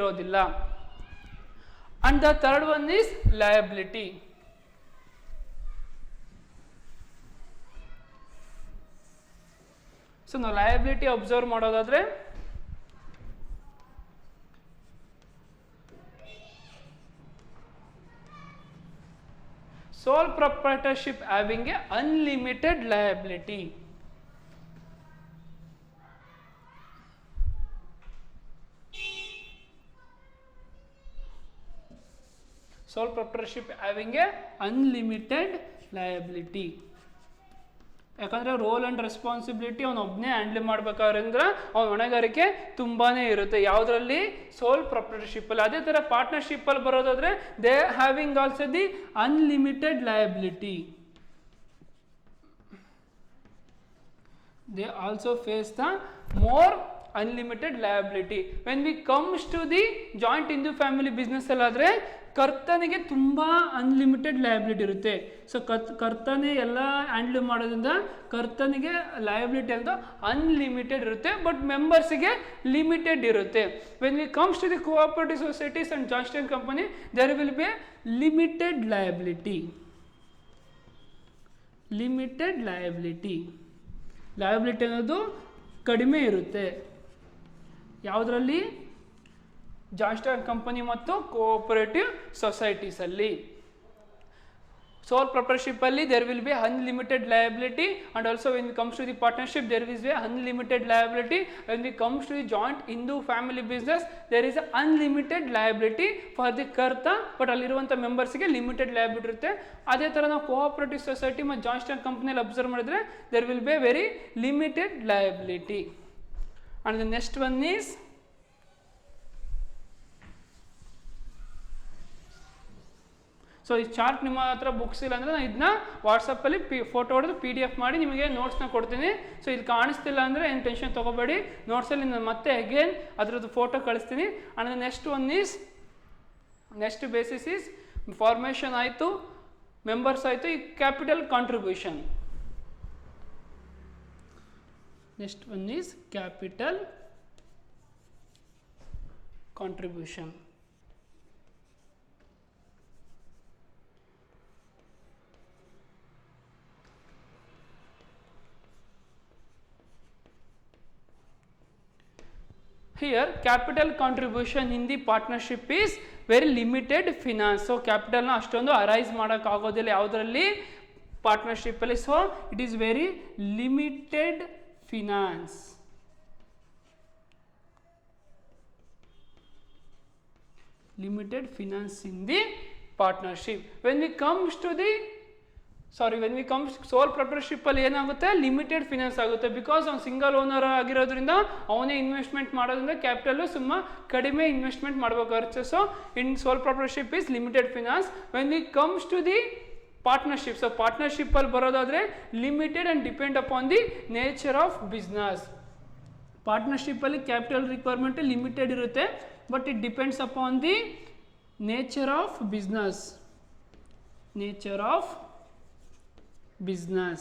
ಇರೋದಿಲ್ಲ. And the third one is liability. So ನಾವು liability observe ಮಾಡೋದಾದ್ರೆ sole proprietorship having a unlimited liability. Sole proprietorship having a unlimited liability. ಯಾಕಂದರೆ roll and responsibility ಅವನು ಒಬ್ಬನೇ handle ಮಾಡ್ಬೇಕಾದ್ರಿಂದ ಅವನ ಹೊಣೆಗಾರಿಕೆ ತುಂಬಾ ಇರುತ್ತೆ ಯಾವುದರಲ್ಲಿ ಸೋಲ್ ಪ್ರೊಪ್ರೈಟರ್ಶಿಪ್ಪಲ್ಲಿ. ಅದೇ ಥರ ಪಾರ್ಟ್ನರ್ಶಿಪ್ಪಲ್ಲಿ ಬರೋದಾದರೆ they having also the unlimited liability. They also face the more unlimited liability. When we comes to the joint Hindu family ಬಿಸ್ನೆಸ್ಸಲ್ಲಾದರೆ ಕರ್ತನಿಗೆ ತುಂಬ ಅನ್ಲಿಮಿಟೆಡ್ ಲಯಬಿಲಿಟಿ ಇರುತ್ತೆ. ಸೊ ಕರ್ತನೇ ಎಲ್ಲ ಹ್ಯಾಂಡಲ್ ಮಾಡೋದ್ರಿಂದ ಕರ್ತನಿಗೆ ಲಯಬಿಲಿಟಿ ಅಂತ ಅನ್ಲಿಮಿಟೆಡ್ ಇರುತ್ತೆ, ಬಟ್ ಮೆಂಬರ್ಸಿಗೆ ಲಿಮಿಟೆಡ್ ಇರುತ್ತೆ. When we comes to the cooperative societies and joint company there will be a limited liability. Limited liability ಅನ್ನೋದು ಕಡಿಮೆ ಇರುತ್ತೆ ಯಾವುದರಲ್ಲಿ? ಜಾಯಿಂಟ್ ಕಂಪನಿ ಮತ್ತು ಕೋಆಪರೇಟಿವ್ ಸೊಸೈಟೀಸಲ್ಲಿ. ಸೋಲ್ ಪ್ರೊಪ್ರೈಟರ್ಶಿಪ್ಪಲ್ಲಿ there will be unlimited liability and also when we comes to the partnership there will be unlimited liability. When we comes to the joint Hindu family business there is unlimited liability for the ಕರ್ತ, but ಅಲ್ಲಿರುವಂಥ ಮೆಂಬರ್ಸ್ಗೆ limited liability ಇರುತ್ತೆ. ಅದೇ ಥರ ನಾವು cooperative society ಮತ್ತು joint ಕಂಪ್ನಿಯಲ್ಲಿ observe ಮಾಡಿದ್ರೆ there will be a very limited liability. And the next one is so ಈ ಚಾರ್ಟ್ ನಿಮ್ಮ ಹತ್ರ ಬುಕ್ಸ್ ಇಲ್ಲ ಅಂದರೆ ನಾನು ಇದನ್ನ ವಾಟ್ಸಪ್ಪಲ್ಲಿ ಫೋಟೋ ಹೊಡೆದು PDF ಮಾಡಿ ನಿಮಗೆ ನೋಟ್ಸ್ನ ಕೊಡ್ತೀನಿ. ಸೊ ಇದು ಕಾಣಿಸ್ತಿಲ್ಲ ಅಂದರೆ ಏನು ಟೆನ್ಷನ್ ತೊಗೋಬೇಡಿ, ನೋಟ್ಸಲ್ಲಿ ನಾನು ಮತ್ತೆ ಅಗೇನ್ ಅದರದ್ದು ಫೋಟೋ ಕಳಿಸ್ತೀನಿ. And next one is next basis is formation ಆಯಿತು, ಮೆಂಬರ್ಸ್ ಆಯಿತು, ಈ capital contribution. Next one is capital contribution. Here capital contribution in the partnership is very limited finance. So capital na ಅಷ್ಟೊಂದು arise ಮಾಡೋಕ್ಕಾಗೋದಿಲ್ಲ ಯಾವುದರಲ್ಲಿ? ಪಾರ್ಟ್ನರ್ಶಿಪ್ಪಲ್ಲಿ. So it is very limited finance. Limited finance in the partnership. When we comes to the when we comes sole ಪ್ರೊಪ್ರೈಟರ್ಶಿಪ್ಪಲ್ಲಿ ಏನಾಗುತ್ತೆ? Limited finance ಆಗುತ್ತೆ. Because ಅವ್ನು single owner ಆಗಿರೋದ್ರಿಂದ ಅವನೇ ಇನ್ವೆಸ್ಟ್ಮೆಂಟ್ ಮಾಡೋದ್ರಿಂದ ಕ್ಯಾಪಿಟಲ್ಲು ಸುಮ್ಮ ಕಡಿಮೆ ಇನ್ವೆಸ್ಟ್ಮೆಂಟ್ ಮಾಡಬೇಕಾಗುತ್ತೆ. So in sole proprietorship is limited finance. When we comes to the partnership, so ಪಾರ್ಟ್ನರ್ಶಿಪ್ಪಲ್ಲಿ ಬರೋದಾದರೆ limited and depend upon the nature of business. ಪಾರ್ಟ್ನರ್ಶಿಪ್ಪಲ್ಲಿ ಕ್ಯಾಪಿಟಲ್ ರಿಕ್ವೈರ್ಮೆಂಟ್ ಲಿಮಿಟೆಡ್ ಇರುತ್ತೆ, but it depends upon the nature of business. Nature of business.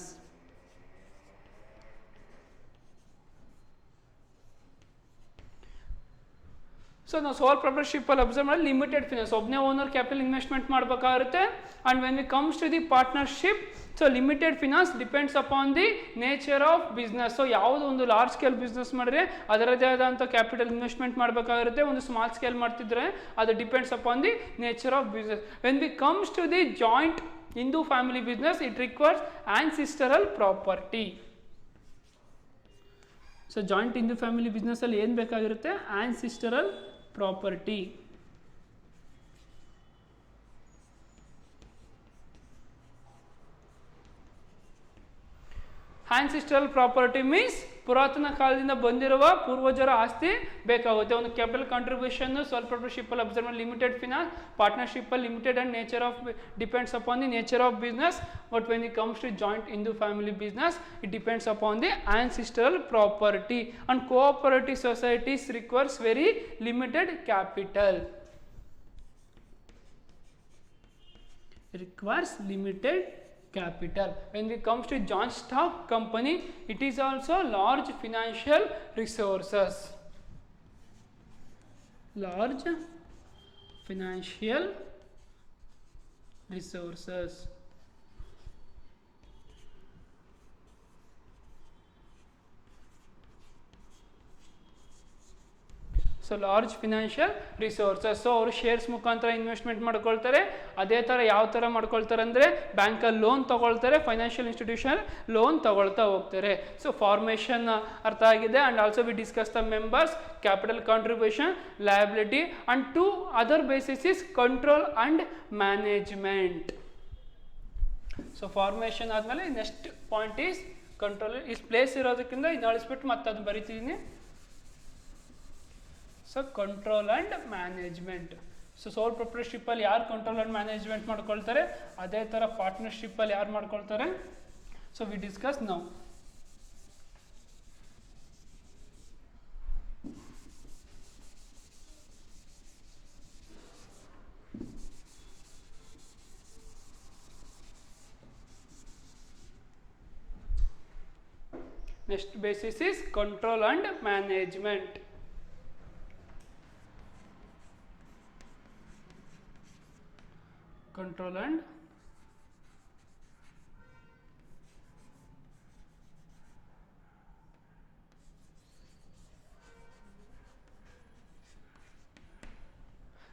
So ನಾವು sole ಪ್ರೊಪ್ರೈಟರ್ಶಿಪ್ಪಲ್ಲಿ observe ಮಾಡಿ limited finance, ಒಬ್ಬನೇ owner capital investment ಮಾಡಬೇಕಾಗುತ್ತೆ. And when we comes to the partnership, so limited finance depends upon the nature of business. So ಯಾವುದೋ ಒಂದು large scale business ಮಾಡಿದ್ರೆ ಅದರದೇ ಆದಂಥ ಕ್ಯಾಪಿಟಲ್ ಇನ್ವೆಸ್ಟ್ಮೆಂಟ್ ಮಾಡಬೇಕಾಗಿರುತ್ತೆ. ಒಂದು ಸ್ಮಾಲ್ ಸ್ಕೇಲ್ ಮಾಡ್ತಿದ್ರೆ ಅದು depends upon the nature of business. When we comes to the joint Hindu family business, it requires ancestral property. So joint Hindu family business ಅಲ್ಲಿ ಏನು ಬೇಕಾಗಿರುತ್ತೆ? ancestral property. ancestral property means ಪುರಾತನ ಕಾಲದಿಂದ ಬಂದಿರುವ ಪೂರ್ವಜರ ಆಸ್ತಿ ಬೇಕಾಗುತ್ತೆ. ಒಂದು ಕ್ಯಾಪಿಟಲ್ ಕಾಂಟ್ರಿಬ್ಯೂಷನ್ ಸೋಲ್ ಪ್ರೊಪ್ರೈಟರ್ಶಿಪ್ಪಲ್ಲಿ ಅಬ್ಸರ್ವ್ ಮಾಡಿ ಲಿಮಿಟೆಡ್ ಫಿನಾನ್ಸ್, ಪಾರ್ಟ್ನರ್ಶಿಪ್ಪಲ್ಲಿ limited and nature of depends upon the nature of business. But when it comes to joint Hindu family business it depends upon the ancestral property. And cooperative societies requires very limited capital. Requires limited capital. When it comes to joint stock company, it is also large financial resources. large financial resources. So large financial resources. So ಅವರು shares ಮುಖಾಂತರ investment ಮಾಡ್ಕೊಳ್ತಾರೆ. ಅದೇ ಥರ ಯಾವ ಥರ ಮಾಡ್ಕೊಳ್ತಾರೆ ಅಂದರೆ ಬ್ಯಾಂಕಲ್ಲಿ ಲೋನ್ ತೊಗೊಳ್ತಾರೆ, ಫೈನಾನ್ಷಿಯಲ್ ಇನ್ಸ್ಟಿಟ್ಯೂಷನ್ ಲೋನ್ ತೊಗೊಳ್ತಾ ಹೋಗ್ತಾರೆ. ಸೊ ಫಾರ್ಮೇಷನ್ ಅರ್ಥ ಆಗಿದೆ. And also we discuss the members, capital contribution, liability and two other basis is control and management. So formation ಆದಮೇಲೆ next point is control. Is place ಇರೋದಕ್ಕಿಂತ ಇದು ಅಳಿಸ್ಬಿಟ್ಟು ಮತ್ತೆ ಅದು ಬರಿತಿದ್ದೀನಿ. So control and management. So sole ಪ್ರೊಪ್ರೈಟರ್ಶಿಪ್ಪಲ್ಲಿ ಯಾರು control and management ಮಾಡ್ಕೊಳ್ತಾರೆ, ಅದೇ ಥರ ಪಾರ್ಟ್ನರ್ಶಿಪ್ಪಲ್ಲಿ ಯಾರು ಮಾಡ್ಕೊಳ್ತಾರೆ. So we discuss now. Next basis is control and management. Control and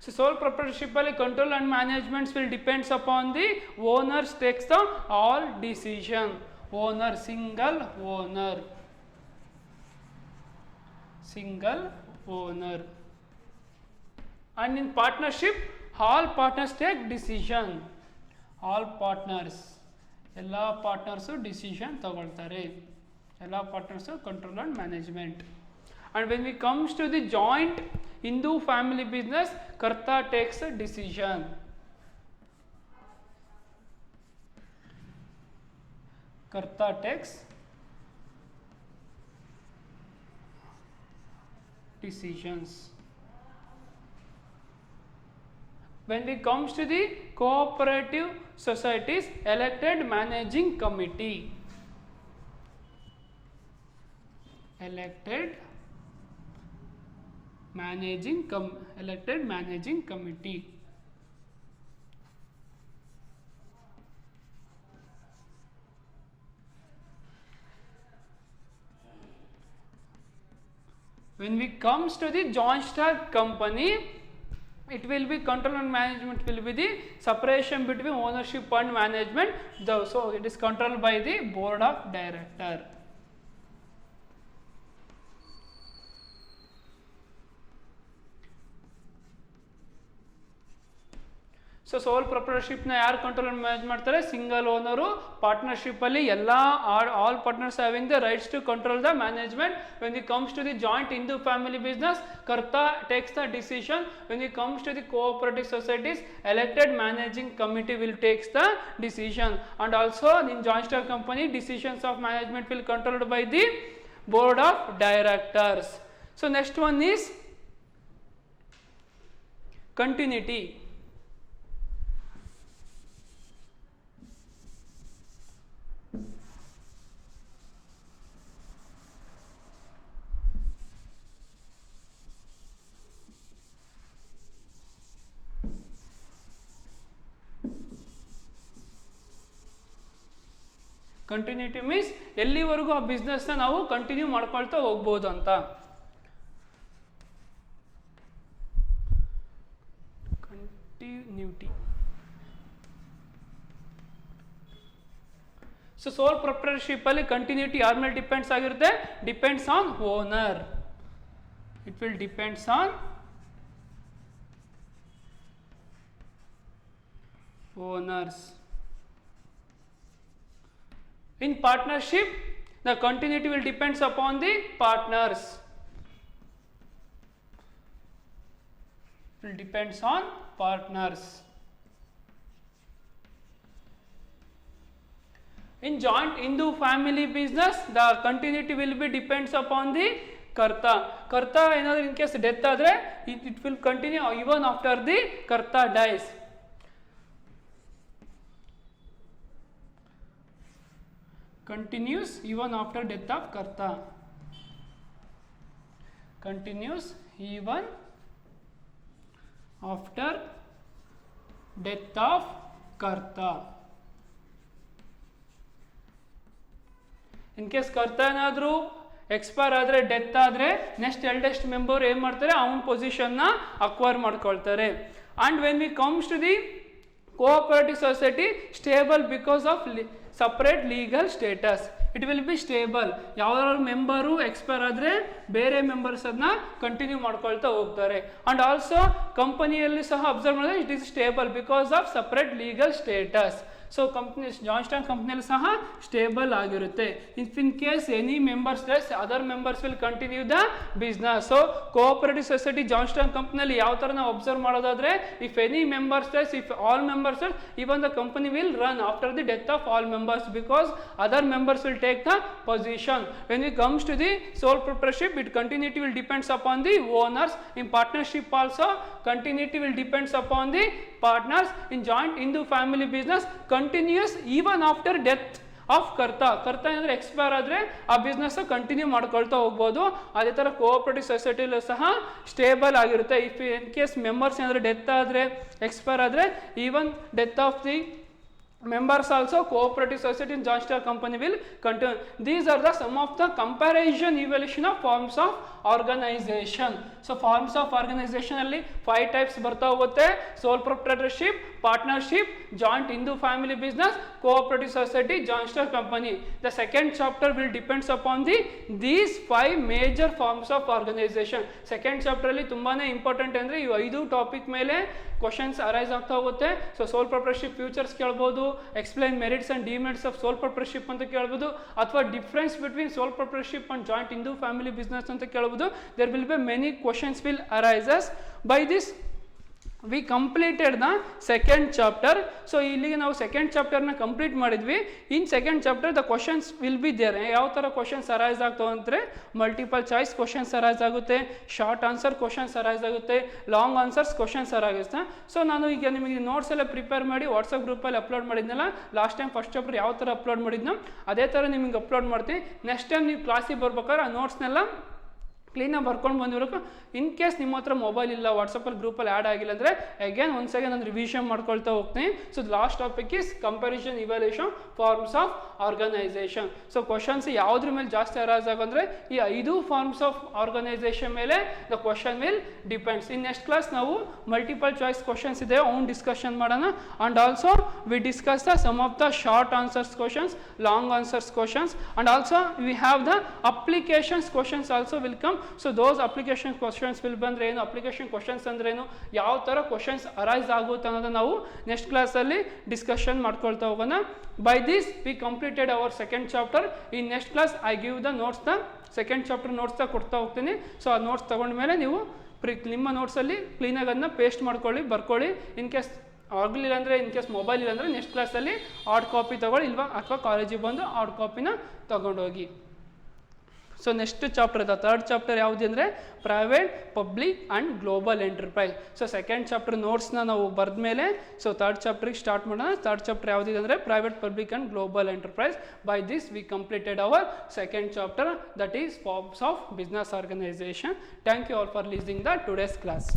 so sole proprietorship control and management will depends upon the owners takes the all decision. Owner, single owner. And in partnership all partners take decision. All partners, ಎಲ್ಲ partners decision ತಗೊಳ್ತಾರೆ. ಎಲ್ಲ partners control and management. And when we comes to the joint Hindu family business, karta takes decision. Karta takes decisions. When we comes to the cooperative societies, elected managing committee. Elected managing committee. When we comes to the joint stock company, it will be control and management will be the separation between ownership and management. So it is controlled by the board of director. So sole ಪ್ರೊಪ್ರೈಟರ್ಶಿಪ್ನ ಯಾರು control and manage ಮಾಡ್ತಾರೆ? Single owner. ಪಾರ್ಟ್ನರ್ಶಿಪ್ಪಲ್ಲಿ ಎಲ್ಲ all partners having the rights to control the management. When it comes to the joint Hindu family business, karta takes the decision. When it comes to the cooperative societies, elected managing committee will takes the decision. And also in joint stock company, decisions of management will controlled by the board of directors. So next one is continuity. Continuity means ಎಲ್ಲಿವರೆಗೂ ಆ ಬಿಸ್ನೆಸ್ನ ನಾವು continue ಮಾಡ್ಕೊಳ್ತಾ ಹೋಗ್ಬೋದು ಅಂತ. Continuity. So sole proprietorship ಅಲ್ಲಿ continuity ಯಾರ ಮೇಲೆ depends ಆಗಿರುತ್ತೆ? Depends on owner. It will depends on owners. In partnership, the continuity will depends upon the partners. It will depends on partners. In joint Hindu family business, the continuity will be depends upon the karta. Karta ಏನಾದರೂ in case death ಆದರೆ it will continue even after the karta dies. Continues even after death of karta. Continues even after death of karta. In case ಕರ್ತ ಏನಾದರೂ expire ಆದರೆ, death ಆದರೆ, next eldest member ಏನು ಮಾಡ್ತಾರೆ, ಅವನ ಪೊಸಿಷನ್ನ ಅಕ್ವೈರ್ ಮಾಡ್ಕೊಳ್ತಾರೆ. And when we comes to the cooperative society, stable because of separate legal status. It will be stable. ಯಾವ್ದಾದ್ರು ಮೆಂಬರು ಎಕ್ಸ್ಪೈರ್ ಆದರೆ ಬೇರೆ ಮೆಂಬರ್ಸ್ ಅದನ್ನ ಕಂಟಿನ್ಯೂ ಮಾಡ್ಕೊಳ್ತಾ ಹೋಗ್ತಾರೆ. ಆ್ಯಂಡ್ ಆಲ್ಸೋ ಕಂಪನಿಯಲ್ಲಿ ಸಹ ಅಬ್ಸರ್ವ್ ಮಾಡಿದ್ರೆ it is stable because of separate legal status. So company Johnston ಕಂಪ್ನಿಯಲ್ಲಿ ಸಹ ಸ್ಟೇಬಲ್ ಆಗಿರುತ್ತೆ. In case any members ಡೆಸ್, other members will continue the business. So cooperative society Johnston ಕಂಪ್ನಿಯಲ್ಲಿ ಯಾವ ಥರ ನಾವು ಅಬ್ಸರ್ವ್ ಮಾಡೋದಾದ್ರೆ, if any members ಡೆಸ್, if all members ಡೆಸ್, even the company will run after the death of all members because other members will take the position. When it comes to the sole proprietorship, it continuity will depends upon the owners. In partnership also, continuity will depends upon the partners. In joint Hindu family business, continuous even after death of ಕರ್ತ. ಕರ್ತ ಅಂದರೆ expire ಆದರೆ ಆ business continue ಮಾಡ್ಕೊಳ್ತಾ ಹೋಗ್ಬೋದು. ಅದೇ ಥರ cooperative ಸೊಸೈಟಿಲೂ ಸಹ ಸ್ಟೇಬಲ್ ಆಗಿರುತ್ತೆ. ಇಫ್ ಇನ್ ಕೇಸ್ ಮೆಂಬರ್ಸ್ ಏನಾದರೂ ಡೆತ್ ಆದರೆ, ಎಕ್ಸ್ಪೈರ್ ಆದರೆ, even death of the members also, cooperative society in Johnston company will continue. These are the some of the comparison evaluation of forms of organization. So forms of organization ಅಲ್ಲಿ 5 types ಬರ್ತಾ ಹೋಗುತ್ತೆ. sole proprietorship, partnership, joint Hindu family business, cooperative society, Johnston company. The second chapter will depends upon these 5 major forms of organization. Second chapter ಅಲ್ಲಿ ತುಂಬಾನೇ important ಅಂದ್ರೆ ಈ 5 topic ಮೇಲೆ questions arise ಆಗ್ತಾ ಹೋಗುತ್ತೆ. ಸೊ ಸೋಲ್ ಪ್ರೊಪ್ರೈಟರ್ಶಿಪ್ ಫ್ಯೂಚರ್ಸ್ ಕೇಳ್ಬೋದು, explain merits and demerits of sole proprietorship ಅಂತ ಕೇಳ್ಬೋದು, ಅಥವಾ difference between sole proprietorship and joint Hindu family business ಅಂತ ಕೇಳ್ಬೋದು. There will be many questions will arises. By this we completed the second chapter. So ಇಲ್ಲಿಗೆ ನಾವು second ಚಾಪ್ಟರ್ನ complete ಮಾಡಿದ್ವಿ. In second chapter the questions will be there. ಯಾವ ಥರ questions arise ಆಗ್ತಾವೆ ಅಂದರೆ, ಮಲ್ಟಿಪಲ್ ಚಾಯ್ಸ್ ಕ್ವಶನ್ಸ್ ಅರೈಸ್ ಆಗುತ್ತೆ, short answer questions arise ಆಗುತ್ತೆ, ಲಾಂಗ್ ಆನ್ಸರ್ಸ್ ಕ್ವಶನ್ಸ್ ಅರೈಗುತ್ತೆ. ಸೊ ನಾನು ಈಗ ನಿಮಗೆ ನೋಟ್ಸ್ ಎಲ್ಲ ಪ್ರಿಪೇರ್ ಮಾಡಿ ವಾಟ್ಸಪ್ ಗ್ರೂಪಲ್ಲಿ ಅಪ್ಲೋಡ್ ಮಾಡಿದ್ನಲ್ಲ, ಲಾಸ್ಟ್ ಟೈಮ್ ಫಸ್ಟ್ ಚಾಪ್ಟರ್ ಯಾವ ಥರ ಅಪ್ಲೋಡ್ ಮಾಡಿದ್ನೋ ಅದೇ ಥರ ನಿಮಗೆ ಅಪ್ಲೋಡ್ ಮಾಡ್ತೀನಿ. ನೆಕ್ಸ್ಟ್ ಟೈಮ್ ನೀವು ಕ್ಲಾಸಿಗೆ ಬರ್ಬೇಕಾದ್ರೆ ಆ ನೋಟ್ಸ್ನೆಲ್ಲ ಕ್ಲೀನಾಗಿ ಬರ್ಕೊಂಡು ಬಂದಿರಬೇಕು. ಇನ್ ಕೇಸ್ ನಿಮ್ಮ ಹತ್ರ ಮೊಬೈಲ್ ಇಲ್ಲ, ವಾಟ್ಸಪ್ಪಲ್ಲಿ ಗ್ರೂಪಲ್ಲಿ ಆ್ಯಡ್ ಆಗಿಲ್ಲ ಅಂದರೆ ಅಗೇನ್ ಒಂದು ಸೆಕೆಂಡ್ ನಾನು ರಿವಿಷನ್ ಮಾಡ್ಕೊಳ್ತಾ ಹೋಗ್ತೀನಿ. So last topic is comparison evaluation forms of organisation. So questions ಯಾವುದ್ರ ಮೇಲೆ ಜಾಸ್ತಿ ಅರೈಸ್ ಆಗೋಂದರೆ ಈ 5 ಫಾರ್ಮ್ಸ್ ಆಫ್ ಆರ್ಗನೈಸೇಷನ್ ಮೇಲೆ the question will depends. In next class ನಾವು ಮಲ್ಟಿಪಲ್ ಚಾಯ್ಸ್ ಕ್ವಶನ್ಸ್ ಇದೆ ಅವ್ನು ಡಿಸ್ಕಷನ್ ಮಾಡೋಣ. And also we discuss the some of the short answers questions, long answers questions, and also we have the applications questions also will come. So those application questions will ಬಂದರೆ ಏನು, application questions ಅಂದ್ರೇನು, ಯಾವ ಥರ questions arise ಆಗುತ್ತೆ ಅನ್ನೋದನ್ನ ನಾವು next ಕ್ಲಾಸಲ್ಲಿ discussion ಮಾಡ್ಕೊಳ್ತಾ ಹೋಗೋಣ. By this we completed our second chapter. In next class I give the notes, the second chapter ನೋಟ್ಸ್ನ ಕೊಡ್ತಾ ಹೋಗ್ತೀನಿ. ಸೊ ಆ ನೋಟ್ಸ್ ತೊಗೊಂಡ್ಮೇಲೆ ನೀವು ನಿಮ್ಮ ನೋಟ್ಸಲ್ಲಿ ಕ್ಲೀನಾಗಿ ಅದನ್ನ ಪೇಸ್ಟ್ ಮಾಡ್ಕೊಳ್ಳಿ, ಬರ್ಕೊಳ್ಳಿ. ಇನ್ ಕೇಸ್ ಆಗಲಿಲ್ಲ ಅಂದರೆ, ಇನ್ ಕೇಸ್ ಮೊಬೈಲ್ ಇಲ್ಲ ಅಂದರೆ ನೆಕ್ಸ್ಟ್ ಕ್ಲಾಸಲ್ಲಿ ಹಾರ್ಡ್ ಕಾಪಿ ತೊಗೊಳ್ಳಿ, ಇಲ್ವಾ ಅಥವಾ ಕಾಲೇಜಿಗೆ ಬಂದು ಹಾರ್ಡ್ ಕಾಪಿನ ತೊಗೊಂಡೋಗಿ. ಸೊ ನೆಕ್ಸ್ಟ್ ಚಾಪ್ಟರ್ ಇದೆ, ಥರ್ಡ್ ಚಾಪ್ಟರ್ ಯಾವುದು ಅಂದರೆ private, public and global enterprise. So second chapter ನೋಟ್ಸ್ನ ನಾವು ಬರೆದ ಮೇಲೆ ಸೊ ಥರ್ಡ್ ಚಾಪ್ಟ್ರಿಗೆ ಸ್ಟಾರ್ಟ್ ಮಾಡೋಣ. ಥರ್ಡ್ ಚಾಪ್ಟರ್ ಯಾವುದಿದೆ ಅಂದರೆ private, public and global enterprise. By this we completed our second chapter, that is forms of business organization. Thank you all for listening the today's class.